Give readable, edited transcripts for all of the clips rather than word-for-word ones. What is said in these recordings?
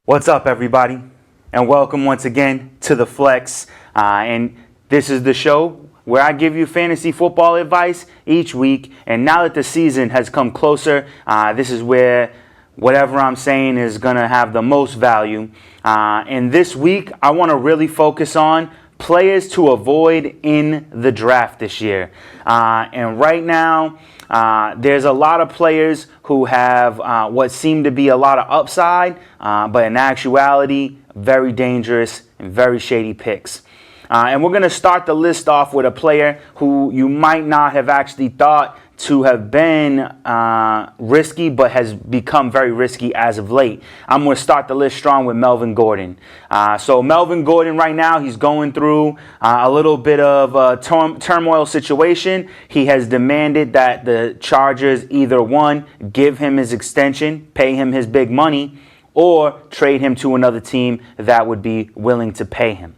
What's up, everybody? And welcome once again to The Flex. And this is the show where I give you fantasy football advice each week. And now that the season has come closer, this is where whatever I'm saying is going to have the most value. And this week, I want to really focus on players to avoid in the draft this year. And right now, there's a lot of players who have what seem to be a lot of upside, but in actuality, very dangerous and very shady picks. And we're going to start the list off with a player who you might not have actually thought to have been risky, but has become very risky as of late. I'm going to start the list strong with Melvin Gordon. So Melvin Gordon right now, he's going through a little bit of a turmoil situation. He has demanded that the Chargers either one, give him his extension, pay him his big money, or trade him to another team that would be willing to pay him.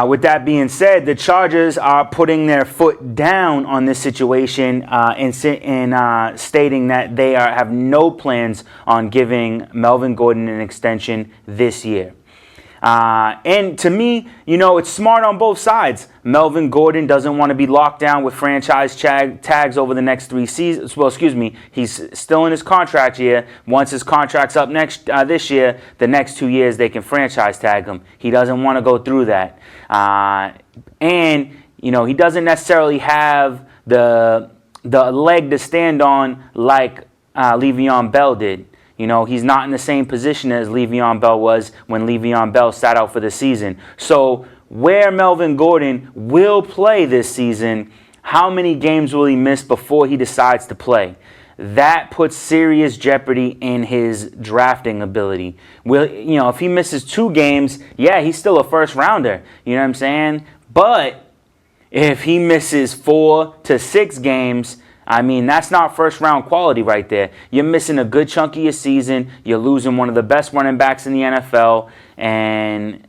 With that being said, the Chargers are putting their foot down on this situation and stating that they have no plans on giving Melvin Gordon an extension this year. And to me, it's smart on both sides. Melvin Gordon doesn't want to be locked down with franchise tags over the next 3 seasons. Well, he's still in his contract year. Once his contract's up this year, the next 2 years they can franchise tag him. He doesn't want to go through that. And he doesn't necessarily have the leg to stand on like Le'Veon Bell did. He's not in the same position as Le'Veon Bell was when Le'Veon Bell sat out for the season. So where Melvin Gordon will play this season, how many games will he miss before he decides to play? That puts serious jeopardy in his drafting ability. If he misses 2 games, yeah, he's still a first rounder. You know what I'm saying? But if he misses 4 to 6 games, that's not first round quality right there. You're missing a good chunk of your season. You're losing one of the best running backs in the NFL. And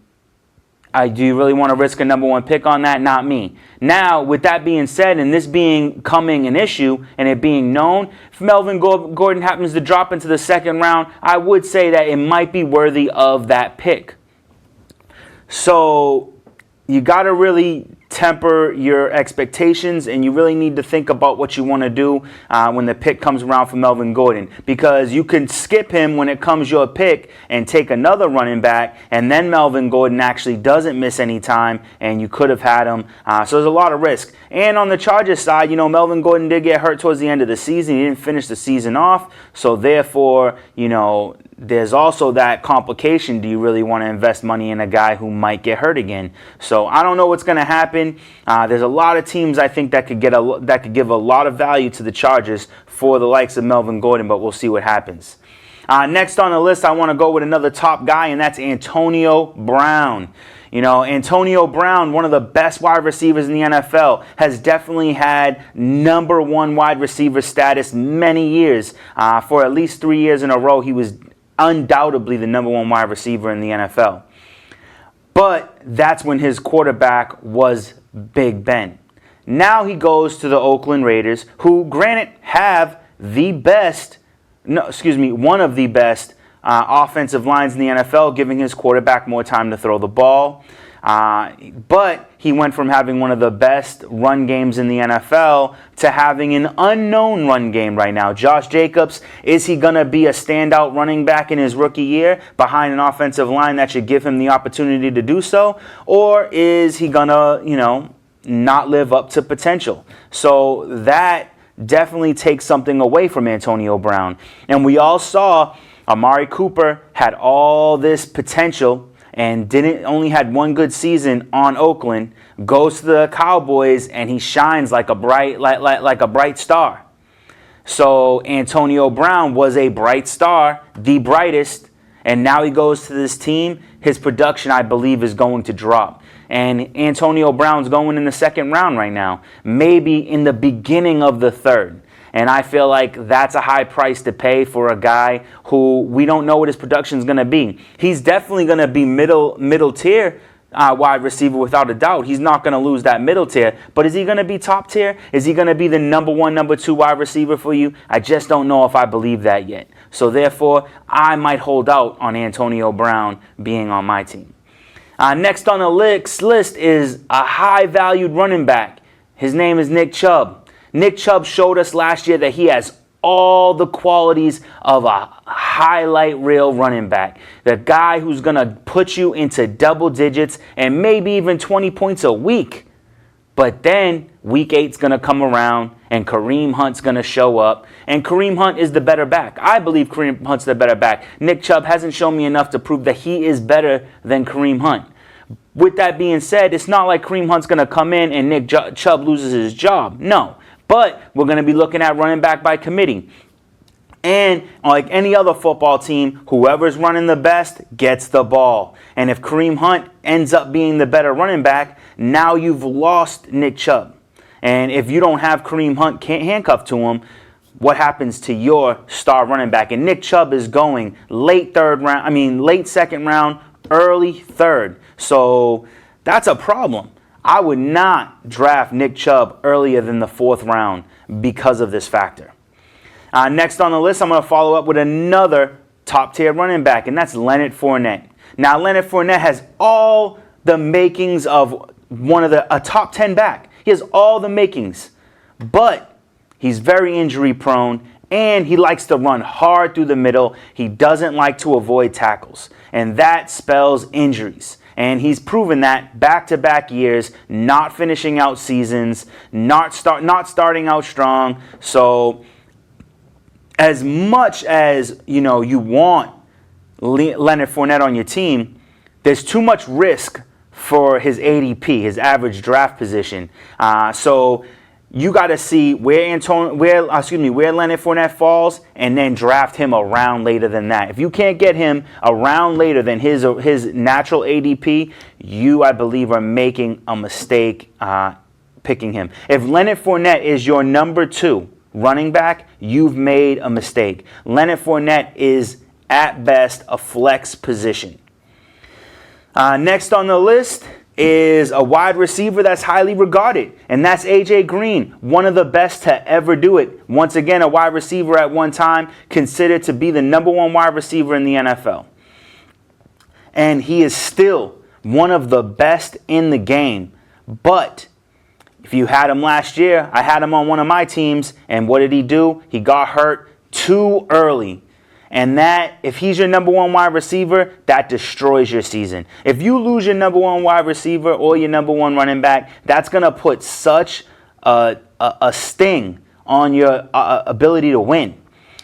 do you really want to risk a number 1 pick on that? Not me. Now, with that being said, and this becoming an issue and it being known, if Melvin Gordon happens to drop into the 2nd round, I would say that it might be worthy of that pick. So you got to really temper your expectations, and you really need to think about what you want to do when the pick comes around for Melvin Gordon, because you can skip him when it comes your pick and take another running back, and then Melvin Gordon actually doesn't miss any time, and you could have had him. So there's a lot of risk. And on the Chargers side, Melvin Gordon did get hurt towards the end of the season. He didn't finish the season off, so therefore, there's also that complication. Do you really want to invest money in a guy who might get hurt again? So I don't know what's going to happen. There's a lot of teams I think that could give a lot of value to the Chargers for the likes of Melvin Gordon, but we'll see what happens. Next on the list, I want to go with another top guy, and that's Antonio Brown. Antonio Brown, one of the best wide receivers in the NFL, has definitely had number 1 wide receiver status many years. For at least 3 years in a row, he was undoubtedly the number 1 wide receiver in the NFL. But that's when his quarterback was Big Ben. Now he goes to the Oakland Raiders, who, granted, have one of the best offensive lines in the NFL, giving his quarterback more time to throw the ball. But he went from having one of the best run games in the NFL to having an unknown run game right now. Josh Jacobs, is he going to be a standout running back in his rookie year behind an offensive line that should give him the opportunity to do so? Or is he going to, not live up to potential? So that definitely takes something away from Antonio Brown. And we all saw Amari Cooper had all this potential and only had 1 good season on Oakland, goes to the Cowboys, and he shines like a bright star. So Antonio Brown was a bright star, the brightest, and now he goes to this team. His production, I believe, is going to drop. And Antonio Brown's going in the 2nd round right now, maybe in the beginning of the 3rd. And I feel like that's a high price to pay for a guy who we don't know what his production is going to be. He's definitely going to be middle tier wide receiver without a doubt. He's not going to lose that middle tier. But is he going to be top tier? Is he going to be the number 1, number 2 wide receiver for you? I just don't know if I believe that yet. So therefore, I might hold out on Antonio Brown being on my team. Next on the list is a high-valued running back. His name is Nick Chubb. Nick Chubb showed us last year that he has all the qualities of a highlight reel running back. The guy who's going to put you into double digits and maybe even 20 points a week. But then week 8's going to come around and Kareem Hunt's going to show up. And Kareem Hunt is the better back. I believe Kareem Hunt's the better back. Nick Chubb hasn't shown me enough to prove that he is better than Kareem Hunt. With that being said, it's not like Kareem Hunt's going to come in and Nick Chubb loses his job. No. But we're going to be looking at running back by committee. And like any other football team, whoever's running the best gets the ball. And if Kareem Hunt ends up being the better running back, now you've lost Nick Chubb. And if you don't have Kareem Hunt handcuffed to him, what happens to your star running back? And Nick Chubb is going late second round, early third. So that's a problem. I would not draft Nick Chubb earlier than the 4th round because of this factor. Next on the list, I'm going to follow up with another top-tier running back, and that's Leonard Fournette. Now, Leonard Fournette has all the makings of a top 10 back. He has all the makings, but he's very injury-prone, and he likes to run hard through the middle. He doesn't like to avoid tackles, and that spells injuries. And he's proven that back-to-back years, not finishing out seasons, not starting out strong. So as much as you want Leonard Fournette on your team, there's too much risk for his ADP, his average draft position. So you got to see where Leonard Fournette falls, and then draft him around later than that. If you can't get him around later than his natural ADP, you, I believe, are making a mistake picking him. If Leonard Fournette is your number 2 running back, you've made a mistake. Leonard Fournette is, at best, a flex position. Next on the list is a wide receiver that's highly regarded, and that's A.J. Green, one of the best to ever do it. Once again, a wide receiver at one time, considered to be the number 1 wide receiver in the NFL. And he is still one of the best in the game. But if you had him last year, I had him on one of my teams, and what did he do? He got hurt too early. And that, if he's your number 1 wide receiver, that destroys your season. If you lose your number 1 wide receiver or your number 1 running back, that's going to put such a sting on your ability to win.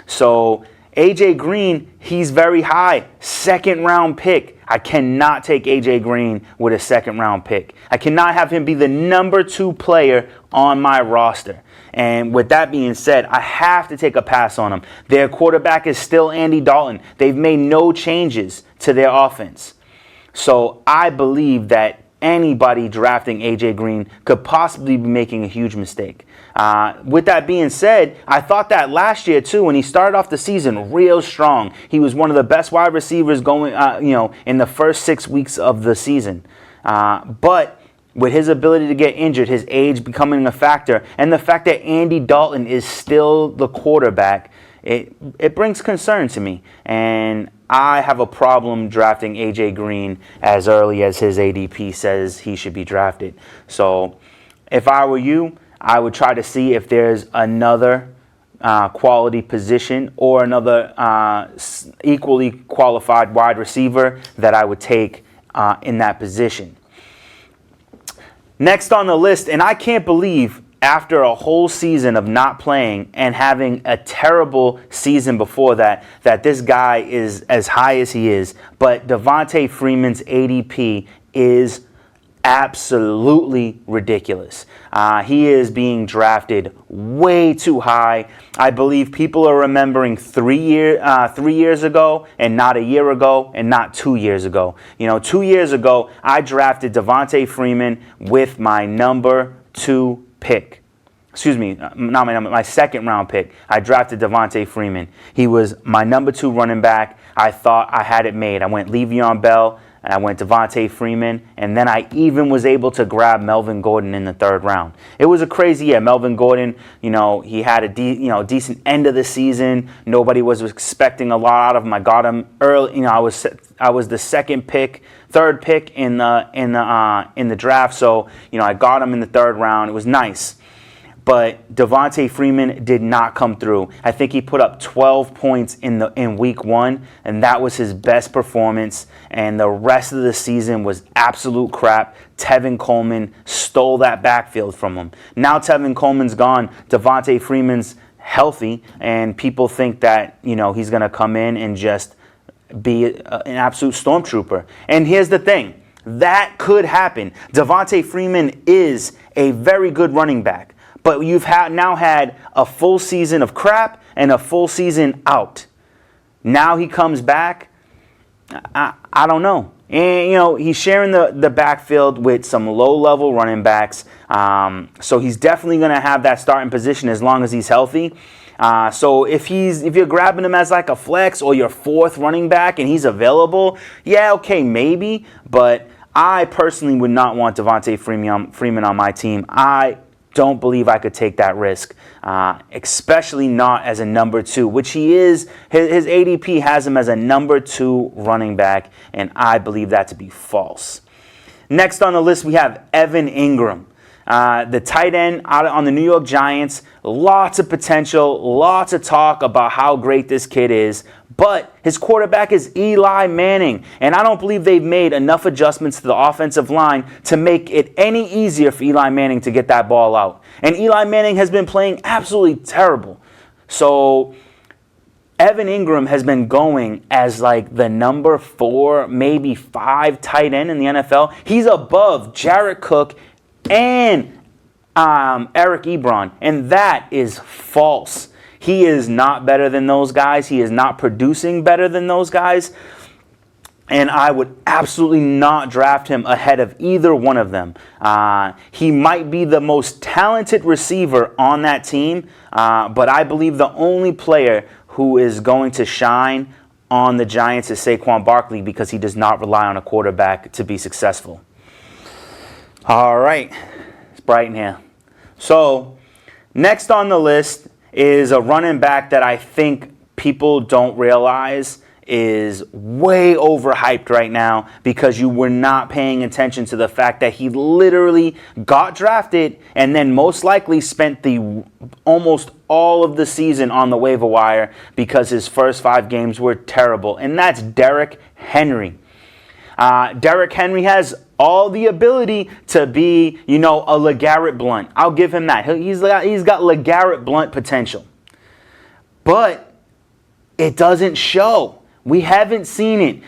So A.J. Green, he's very high. 2nd round pick. I cannot take A.J. Green with a 2nd round pick. I cannot have him be the number 2 player on my roster. And with that being said, I have to take a pass on them. Their quarterback is still Andy Dalton. They've made no changes to their offense. So I believe that anybody drafting A.J. Green could possibly be making a huge mistake. With that being said, I thought that last year too, when he started off the season real strong. He was one of the best wide receivers going, in the first 6 weeks of the season. But with his ability to get injured, his age becoming a factor, and the fact that Andy Dalton is still the quarterback, it brings concern to me. And I have a problem drafting A.J. Green as early as his ADP says he should be drafted. So if I were you, I would try to see if there's another quality position or another equally qualified wide receiver that I would take in that position. Next on the list, and I can't believe after a whole season of not playing and having a terrible season before that this guy is as high as he is, but Devonta Freeman's ADP is absolutely ridiculous. He is being drafted way too high. I believe people are remembering 3 years ago and not a year ago and not 2 years ago. 2 years ago, I drafted Devonta Freeman with my number 2 pick. Excuse me, not my 2nd round pick. I drafted Devonta Freeman. He was my number 2 running back. I thought I had it made. I went Le'Veon Bell and I went Devonta Freeman, and then I even was able to grab Melvin Gordon in the 3rd round. It was a crazy year. Melvin Gordon, he had a decent end of the season. Nobody was expecting a lot out of him. I got him early. I was the 3rd pick in the draft. So I got him in the 3rd round. It was nice. But Devonta Freeman did not come through. I think he put up 12 points in week 1, and that was his best performance. And the rest of the season was absolute crap. Tevin Coleman stole that backfield from him. Now Tevin Coleman's gone. Devonta Freeman's healthy, and people think that he's going to come in and just be an absolute stormtrooper. And here's the thing. That could happen. Devonta Freeman is a very good running back. But you've now had a full season of crap and a full season out. Now he comes back. I don't know. And, he's sharing the backfield with some low-level running backs. So he's definitely going to have that starting position as long as he's healthy. So if you're grabbing him as like a flex or your 4th running back and he's available, yeah, okay, maybe. But I personally would not want Devonta Freeman on my team. I don't believe I could take that risk, especially not as a number 2, which he is. His ADP has him as a number 2 running back, and I believe that to be false. Next on the list, we have Evan Ingram, the tight end out on the New York Giants. Lots of potential, lots of talk about how great this kid is. But his quarterback is Eli Manning, and I don't believe they've made enough adjustments to the offensive line to make it any easier for Eli Manning to get that ball out. And Eli Manning has been playing absolutely terrible. So Evan Ingram has been going as like the number 4, maybe 5 tight end in the NFL. He's above Jared Cook and Eric Ebron, and that is false. He is not better than those guys. He is not producing better than those guys. And I would absolutely not draft him ahead of either one of them. He might be the most talented receiver on that team, but I believe the only player who is going to shine on the Giants is Saquon Barkley because he does not rely on a quarterback to be successful. All right. It's bright in here. So next on the list is a running back that I think people don't realize is way overhyped right now because you were not paying attention to the fact that he literally got drafted and then most likely spent almost all of the season on the waiver wire because his first 5 games were terrible, and that's Derrick Henry. Derrick Henry has all the ability to be, a LeGarrette Blount. I'll give him that. He's got LeGarrette Blount potential. But it doesn't show. We haven't seen it.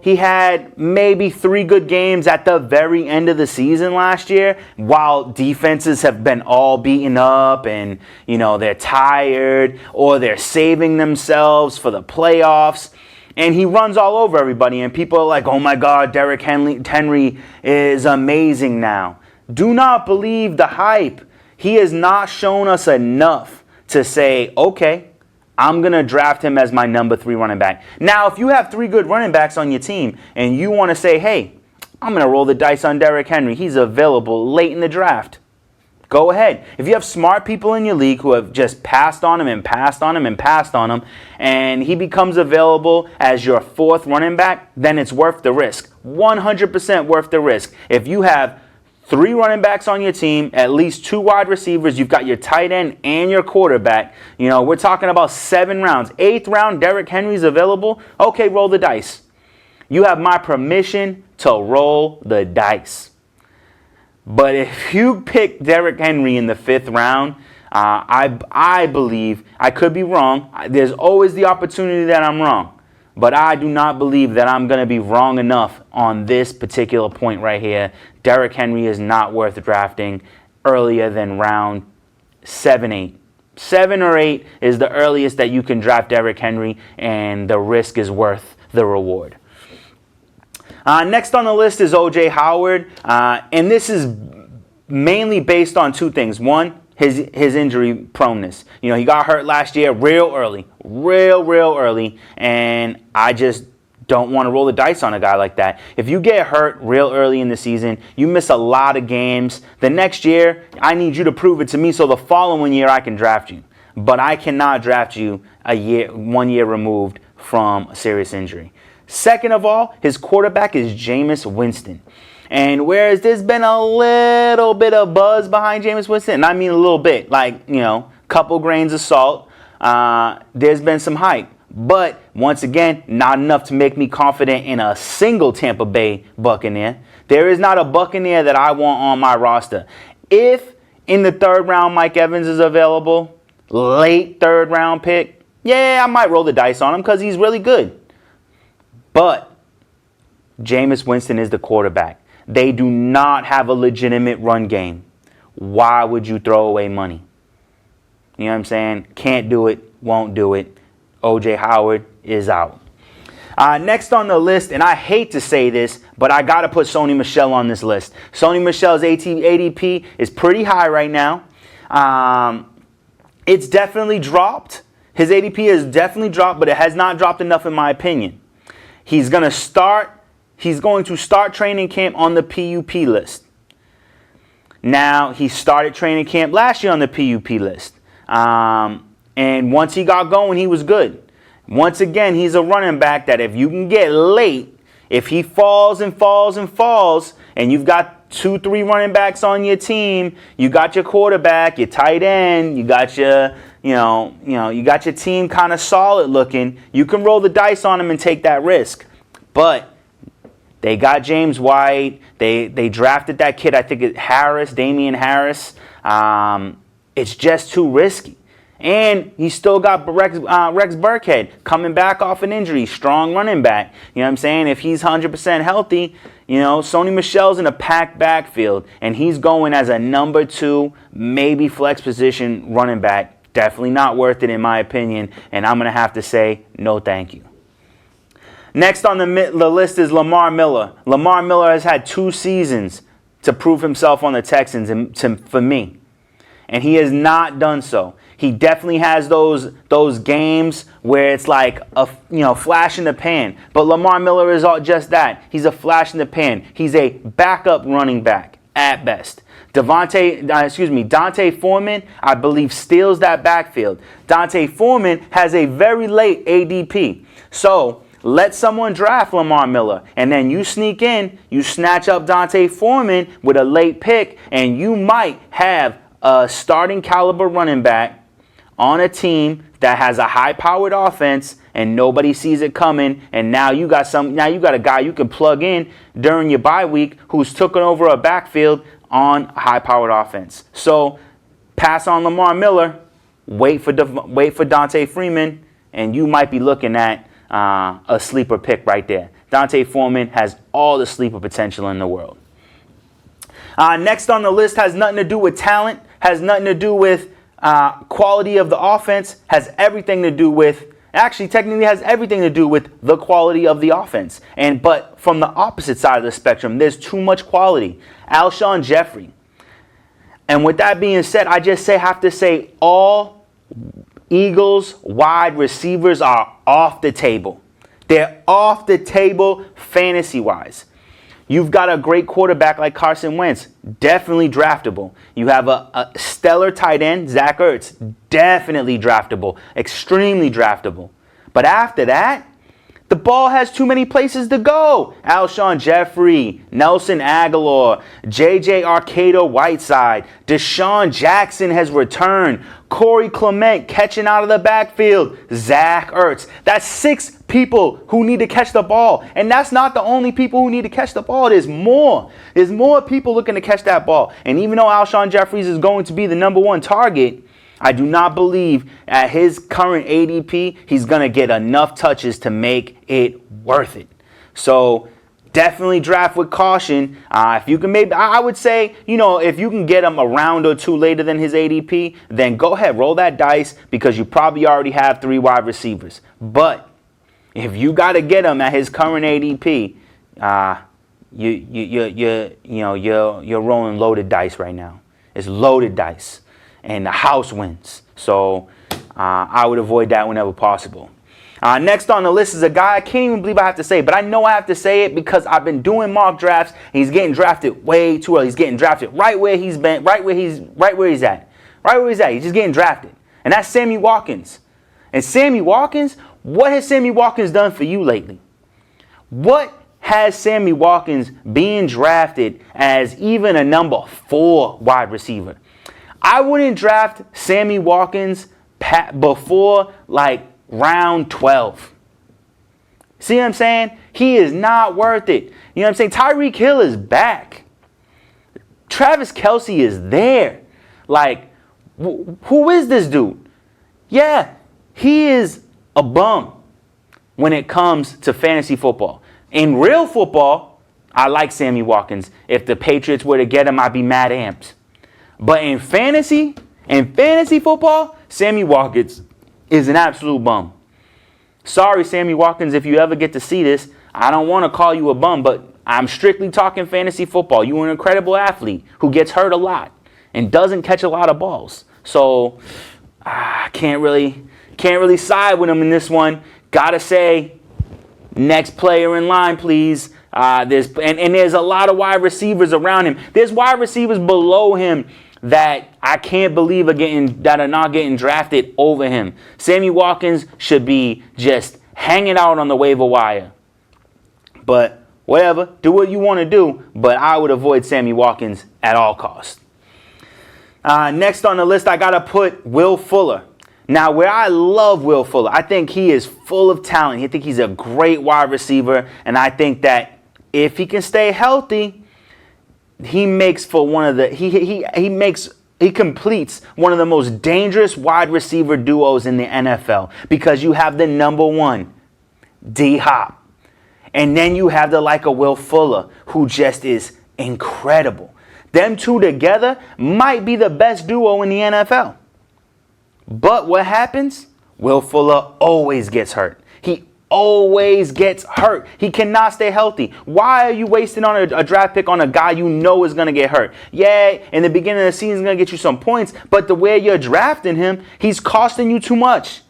He had maybe 3 good games at the very end of the season last year while defenses have been all beaten up and, they're tired or they're saving themselves for the playoffs. And he runs all over everybody, and people are like, oh my God, Derrick Henry is amazing now. Do not believe the hype. He has not shown us enough to say, okay, I'm going to draft him as my number 3 running back. Now, if you have 3 good running backs on your team, and you want to say, hey, I'm going to roll the dice on Derrick Henry. He's available late in the draft. Go ahead. If you have smart people in your league who have just passed on him and passed on him and passed on him, and he becomes available as your 4th running back, then it's worth the risk. 100% worth the risk. If you have 3 running backs on your team, at least 2 wide receivers, you've got your tight end and your quarterback. We're talking about 7 rounds. 8th round, Derrick Henry's available. Okay, roll the dice. You have my permission to roll the dice. But if you pick Derrick Henry in the 5th round, I believe, I could be wrong. There's always the opportunity that I'm wrong. But I do not believe that I'm going to be wrong enough on this particular point right here. Derrick Henry is not worth drafting earlier than round 7, 8. 7 or 8 is the earliest that you can draft Derrick Henry, and the risk is worth the reward. Next on the list is O.J. Howard, and this is mainly based on 2 things. One, his injury proneness. He got hurt last year real early, and I just don't want to roll the dice on a guy like that. If you get hurt real early in the season, you miss a lot of games. The next year, I need you to prove it to me so the following year I can draft you. But I cannot draft you 1 year removed from a serious injury. Second of all, his quarterback is Jameis Winston. And whereas there's been a little bit of buzz behind Jameis Winston, and I mean a little bit, like, couple grains of salt, there's been some hype. But once again, not enough to make me confident in a single Tampa Bay Buccaneer. There is not a Buccaneer that I want on my roster. If in the third round Mike Evans is available, late third round pick, yeah, I might roll the dice on him because he's really good. But Jameis Winston is the quarterback. They do not have a legitimate run game. Why would you throw away money? You know what I'm saying? Can't do it, won't do it. O.J. Howard is out. Next on the list, and I hate to say this, but I got to put Sony Michel on this list. Sony Michel's ADP is pretty high right now. It's definitely dropped. His ADP has definitely dropped, but it has not dropped enough in my opinion. He's going to start training camp on the PUP list. Now, he started training camp last year on the PUP list. And once he got going, he was good. Once again, he's a running back that if you can get late, if he falls and falls and falls, and you've got 2-3 running backs on your team, you got your quarterback, your tight end, you got your, you got your team kind of solid looking, you can roll the dice on him and take that risk. But they got James White. They drafted that kid, I think it's Damian Harris. It's just too risky. And he still got Rex Burkhead coming back off an injury, strong running back. You know what I'm saying? If he's 100% healthy, Sony Michel's in a packed backfield, and he's going as a number 2, maybe flex position running back. Definitely not worth it in my opinion, and I'm going to have to say no thank you. Next on the list is Lamar Miller. Lamar Miller has had 2 seasons to prove himself on the Texans for me, and he has not done so. He definitely has those games where it's like a flash in the pan. But Lamar Miller is all just that. He's a flash in the pan. He's a backup running back at best. Dante Foreman, I believe, steals that backfield. Dante Foreman has a very late ADP. So let someone draft Lamar Miller, and then you sneak in, you snatch up Dante Foreman with a late pick, and you might have a starting caliber running back on a team that has a high-powered offense and nobody sees it coming, and now you got a guy you can plug in during your bye week who's taken over a backfield on a high-powered offense. So pass on Lamar Miller, wait for Dante Freeman, and you might be looking at a sleeper pick right there. Dante Foreman has all the sleeper potential in the world. Next on the list has nothing to do with talent, has nothing to do with quality of the offense, has everything to do with, technically has everything to do with the quality of the offense. But from the opposite side of the spectrum, there's too much quality. Alshon Jeffery. And with that being said, I just have to say all Eagles wide receivers are off the table. They're off the table fantasy-wise. You've got a great quarterback like Carson Wentz, definitely draftable. You have a stellar tight end, Zach Ertz, definitely draftable, extremely draftable. But after that, the ball has too many places to go. Alshon Jeffery, Nelson Aguilar, J.J. Arcega-Whiteside, Deshaun Jackson has returned, Corey Clement catching out of the backfield, Zach Ertz. That's 6 people who need to catch the ball. And that's not the only people who need to catch the ball. There's more. There's more people looking to catch that ball. And even though Alshon Jeffries is going to be the number 1 target, I do not believe at his current ADP, he's going to get enough touches to make it worth it. So definitely draft with caution. If you can I would say, if you can get him a round or 2 later than his ADP, then go ahead, roll that dice because you probably already have 3 wide receivers. But if you got to get him at his current ADP, you're rolling loaded dice right now. It's loaded dice. And the house wins. So I would avoid that whenever possible. Next on the list is a guy I can't even believe I have to say, but I know I have to say it because I've been doing mock drafts. And he's getting drafted way too early. He's getting drafted right where he's been, right where he's at. He's just getting drafted. And that's Sammy Watkins. And Sammy Watkins, what has Sammy Watkins done for you lately? What has Sammy Watkins being drafted as even a number 4 wide receiver? I wouldn't draft Sammy Watkins before like round 12. See what I'm saying? He is not worth it. You know what I'm saying? Tyreek Hill is back. Travis Kelce is there. Like, who is this dude? Yeah, he is a bum when it comes to fantasy football. In real football, I like Sammy Watkins. If the Patriots were to get him, I'd be mad amped. But in fantasy football, Sammy Watkins is an absolute bum. Sorry, Sammy Watkins, if you ever get to see this, I don't want to call you a bum, but I'm strictly talking fantasy football. You're an incredible athlete who gets hurt a lot and doesn't catch a lot of balls. So I can't really side with him in this one. Gotta say, next player in line, please. There's a lot of wide receivers around him. There's wide receivers below him that I can't believe that are not getting drafted over him. Sammy Watkins should be just hanging out on the waiver wire. But whatever, do what you want to do. But I would avoid Sammy Watkins at all costs. Next on the list, I gotta put Will Fuller. Now, where I love Will Fuller, I think he is full of talent. I think he's a great wide receiver, and I think that if he can stay healthy, he completes one of the most dangerous wide receiver duos in the NFL because you have the number 1, D-Hop, and then you have the like of Will Fuller, who just is incredible. Them two together might be the best duo in the NFL. But what happens? Will Fuller always gets hurt. He always gets hurt. He cannot stay healthy. Why are you wasting on a draft pick on a guy you know is going to get hurt? Yeah, in the beginning of the season, he's going to get you some points, but the way you're drafting him, he's costing you too much.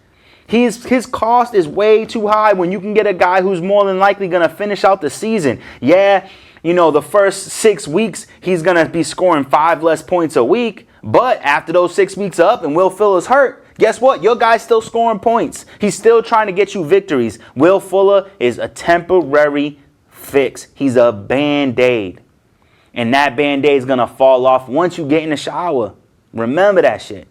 His cost is way too high when you can get a guy who's more than likely going to finish out the season. Yeah, the first 6 weeks, he's going to be scoring 5 less points a week, but after those 6 weeks are up and Will Fuller's hurt, guess what? Your guy's still scoring points. He's still trying to get you victories. Will Fuller is a temporary fix. He's a Band-Aid. And that Band-Aid is going to fall off once you get in the shower. Remember that shit.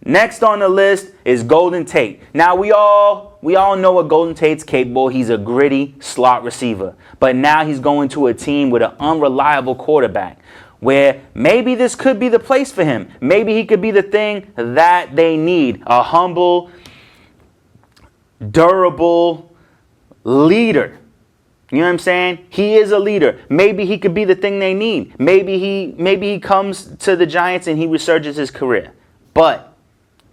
Next on the list is Golden Tate. Now, we all know what Golden Tate's capable. He's a gritty slot receiver. But now he's going to a team with an unreliable quarterback, where maybe this could be the place for him. Maybe he could be the thing that they need. A humble, durable leader. You know what I'm saying? He is a leader. Maybe he could be the thing they need. Maybe he comes to the Giants and he resurges his career. But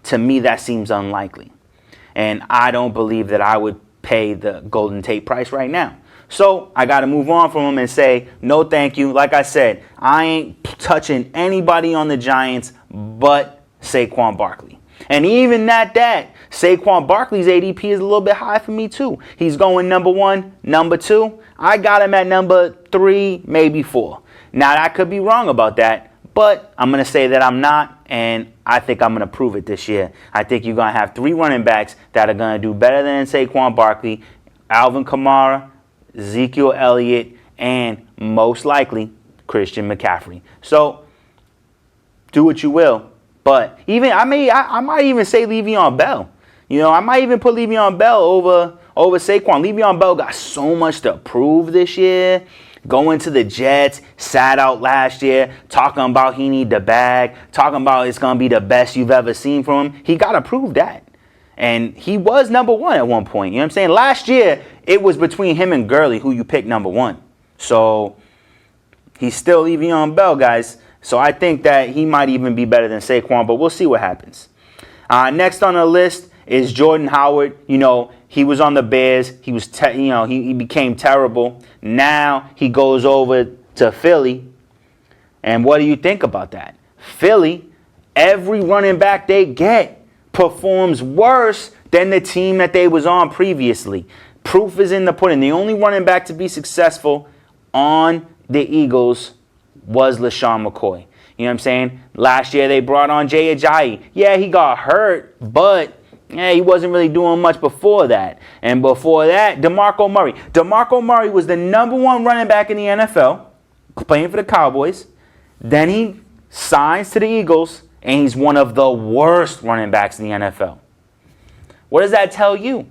to me, that seems unlikely. And I don't believe that I would pay the Golden Tate price right now. So I got to move on from him and say, no, thank you. Like I said, I ain't touching anybody on the Giants but Saquon Barkley. And even at that, Saquon Barkley's ADP is a little bit high for me too. He's going number 1, number 2. I got him at number 3, maybe 4. Now, I could be wrong about that, but I'm going to say that I'm not, and I think I'm going to prove it this year. I think you're going to have 3 running backs that are going to do better than Saquon Barkley, Alvin Kamara, Ezekiel Elliott, and most likely Christian McCaffrey. So do what you will, but even I might even say Le'Veon Bell. I might even put Le'Veon Bell over Saquon. Le'Veon Bell got so much to prove this year. Going to the Jets, sat out last year, talking about he need the bag, talking about it's going to be the best you've ever seen from him. He got to prove that. And he was number 1 at one point. You know what I'm saying? Last year, it was between him and Gurley who you picked number 1. So he's still Le'Veon Bell, guys. So I think that he might even be better than Saquon, but we'll see what happens. Next on the list is Jordan Howard. He was on the Bears. He was, he became terrible. Now he goes over to Philly. And what do you think about that? Philly, every running back they get performs worse than the team that they was on previously. Proof is in the pudding. The only running back to be successful on the Eagles was LaShawn McCoy. You know what I'm saying? Last year they brought on Jay Ajayi. Yeah, he got hurt, but he wasn't really doing much before that. And before that, DeMarco Murray. DeMarco Murray was the number 1 running back in the NFL, playing for the Cowboys. Then he signs to the Eagles, and he's one of the worst running backs in the NFL. What does that tell you?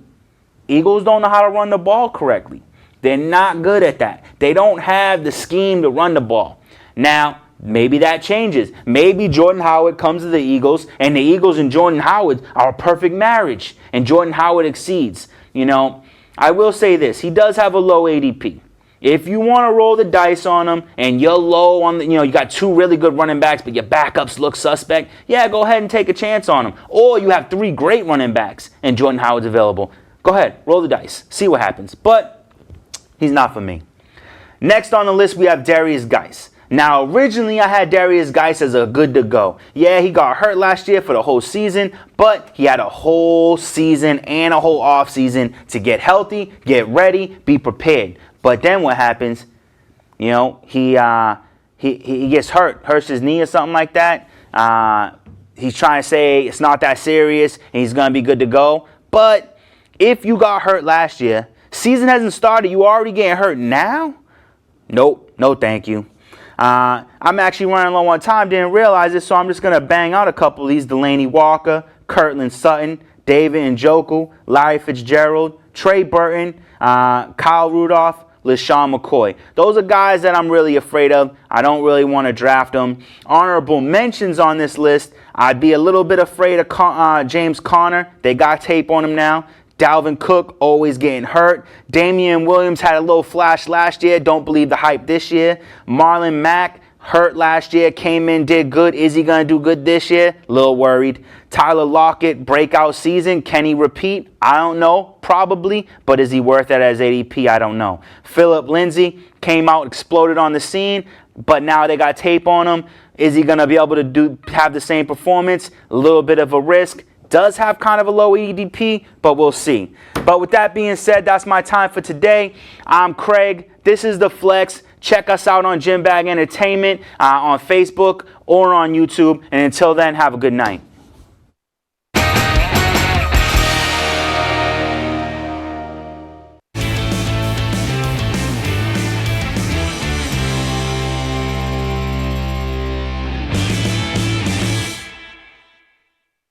Eagles don't know how to run the ball correctly. They're not good at that. They don't have the scheme to run the ball. Now, maybe that changes. Maybe Jordan Howard comes to the Eagles, and the Eagles and Jordan Howard are a perfect marriage, and Jordan Howard exceeds. You know, I will say this. He does have a low ADP. If you want to roll the dice on him, and you're low on the, you got 2 really good running backs, but your backups look suspect, yeah, go ahead and take a chance on him. Or you have 3 great running backs, and Jordan Howard's available. Go ahead, roll the dice, see what happens. But he's not for me. Next on the list, we have Derrius Guice. Now, originally, I had Derrius Guice as a good to go. Yeah, he got hurt last year for the whole season, but he had a whole season and a whole off season to get healthy, get ready, be prepared. But then what happens? He gets hurts his knee or something like that. He's trying to say it's not that serious and he's going to be good to go. But if you got hurt last year, season hasn't started, you already getting hurt now? Nope, no thank you. I'm actually running low on time, didn't realize it, so I'm just going to bang out a couple of these. Delaney Walker, Kirtland Sutton, David Njoku, Larry Fitzgerald, Trey Burton, Kyle Rudolph, LaShawn McCoy. Those are guys that I'm really afraid of. I don't really want to draft them. Honorable mentions on this list, I'd be a little bit afraid of James Conner. They got tape on him now. Dalvin Cook always getting hurt. Damian Williams had a little flash last year. Don't believe the hype this year. Marlon Mack hurt last year. Came in, did good. Is he going to do good this year? A little worried. Tyler Lockett, breakout season. Can he repeat? I don't know. Probably. But is he worth it as ADP? I don't know. Phillip Lindsay came out, exploded on the scene. But now they got tape on him. Is he going to be able to have the same performance? A little bit of a risk. Does have kind of a low EDP, but we'll see. But with that being said, that's my time for today. I'm Craig. This is The Flex. Check us out on Gym Bag Entertainment on Facebook or on YouTube. And until then, have a good night.